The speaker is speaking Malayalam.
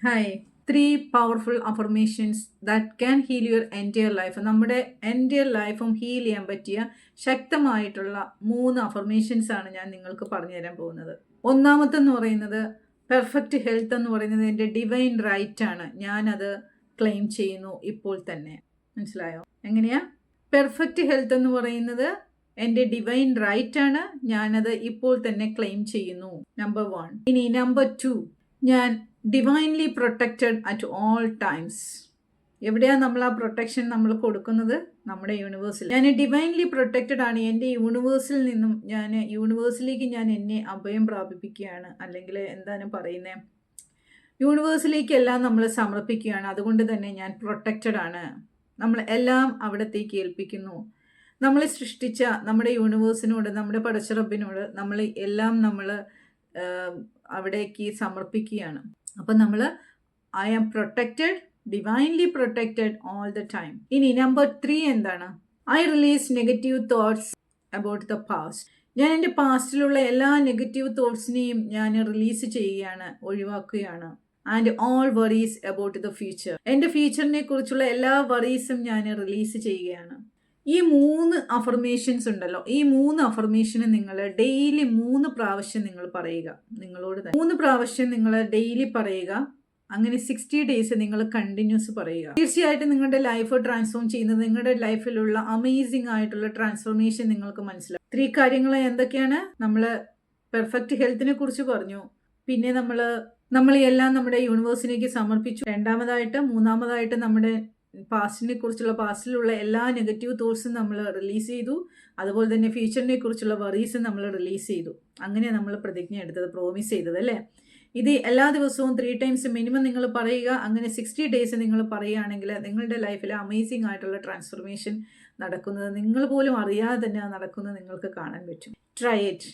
Hi, 3 powerful affirmations that can heal your entire life. നമ്മുടെ എൻറ്റയർ ലൈഫും ഹീൽ ചെയ്യാൻ പറ്റിയ ശക്തമായിട്ടുള്ള 3 അഫർമേഷൻസ് ആണ് ഞാൻ നിങ്ങൾക്ക് പറഞ്ഞു തരാൻ പോകുന്നത്. ഒന്നാമത്തെന്ന് പറയുന്നത് പെർഫെക്റ്റ് ഹെൽത്ത് എന്ന് പറയുന്നത് എൻ്റെ ഡിവൈൻ റൈറ്റ് ആണ്. ഞാനത് ക്ലെയിം ചെയ്യുന്നു ഇപ്പോൾ തന്നെ. മനസ്സിലായോ? എങ്ങനെയാ? പെർഫെക്റ്റ് ഹെൽത്ത് എന്ന് പറയുന്നത് എൻ്റെ ഡിവൈൻ റൈറ്റ് ആണ്. ഞാനത് ഇപ്പോൾ തന്നെ ക്ലെയിം ചെയ്യുന്നു. നമ്പർ 1. ഇനി നമ്പർ 2, ഞാൻ divinely protected at all times. എവിടെയാണ് നമ്മൾ ആ പ്രൊട്ടക്ഷൻ നമ്മൾ കൊടുക്കുന്നത്? നമ്മുടെ യൂണിവേഴ്സിൽ. ഞാൻ ഡിവൈൻലി പ്രൊട്ടക്റ്റഡ് ആണ്. എൻ്റെ യൂണിവേഴ്സിൽ നിന്നും യൂണിവേഴ്സിലേക്ക് ഞാൻ എന്നെ അഭയം പ്രാപിപ്പിക്കുകയാണ്. അല്ലെങ്കിൽ എന്താണ് പറയുന്നത്, യൂണിവേഴ്സിലേക്കെല്ലാം നമ്മൾ സമർപ്പിക്കുകയാണ്. അതുകൊണ്ട് തന്നെ ഞാൻ പ്രൊട്ടക്റ്റഡ് ആണ്. നമ്മൾ എല്ലാം അവിടത്തേക്ക് ഏൽപ്പിക്കുന്നു. നമ്മളെ സൃഷ്ടിച്ച നമ്മുടെ യൂണിവേഴ്സിനോട്, നമ്മുടെ പടച്ചിറപ്പിനോട് നമ്മൾ അവിടേക്ക് സമർപ്പിക്കുകയാണ്. അപ്പം നമ്മൾ I am protected, divinely protected all the time. ഇനി നമ്പർ 3 എന്താണ്? I release negative thoughts about the past. ഞാൻ എൻ്റെ പാസ്റ്റിലുള്ള എല്ലാ നെഗറ്റീവ് തോട്ട്സിനെയും ഞാൻ റിലീസ് ചെയ്യുകയാണ്, ഒഴിവാക്കുകയാണ്. And all worries about the future. എൻ്റെ ഫ്യൂച്ചറിനെ കുറിച്ചുള്ള എല്ലാ വറീസും ഞാൻ റിലീസ് ചെയ്യുകയാണ്. ഈ 3 അഫർമേഷൻസ് ഉണ്ടല്ലോ, ഈ 3 അഫർമേഷന് നിങ്ങൾ ഡെയിലി 3 പ്രാവശ്യം നിങ്ങൾ പറയുക. നിങ്ങളോട് 3 പ്രാവശ്യം നിങ്ങൾ ഡെയിലി പറയുക. അങ്ങനെ 60 ഡേയ്സ് നിങ്ങൾ കണ്ടിന്യൂസ് പറയുക. തീർച്ചയായിട്ടും നിങ്ങളുടെ ലൈഫ് ട്രാൻസ്ഫോം ചെയ്യുന്നത്, നിങ്ങളുടെ ലൈഫിലുള്ള അമേസിംഗ് ആയിട്ടുള്ള ട്രാൻസ്ഫോർമേഷൻ നിങ്ങൾക്ക് മനസ്സിലാവും. 3 കാര്യങ്ങൾ എന്തൊക്കെയാണ്? നമ്മൾ പെർഫെക്റ്റ് ഹെൽത്തിനെ കുറിച്ച് പറഞ്ഞു. പിന്നെ നമ്മൾ എല്ലാം നമ്മുടെ യൂണിവേഴ്സിലേക്ക് സമർപ്പിച്ചു. മൂന്നാമതായിട്ട് നമ്മുടെ പാസ്റ്റിലുള്ള എല്ലാ നെഗറ്റീവ് തോട്ട്സും നമ്മൾ റിലീസ് ചെയ്തു. അതുപോലെ തന്നെ ഫ്യൂച്ചറിനെ കുറിച്ചുള്ള വറീസും നമ്മൾ റിലീസ് ചെയ്തു. അങ്ങനെ നമ്മൾ പ്രതിജ്ഞ എടുത്തത്, പ്രോമിസ് ചെയ്തത് അല്ലേ? ഇത് എല്ലാ ദിവസവും 3 ടൈംസ് മിനിമം നിങ്ങൾ പറയുക. അങ്ങനെ 60 ഡേയ്സ് നിങ്ങൾ പറയുകയാണെങ്കിൽ നിങ്ങളുടെ ലൈഫിൽ അമേസിംഗ് ആയിട്ടുള്ള ട്രാൻസ്ഫോർമേഷൻ നടക്കുന്നത് നിങ്ങൾ പോലും അറിയാതെ തന്നെ നടക്കുന്നത് നിങ്ങൾക്ക് കാണാൻ പറ്റും. Try it.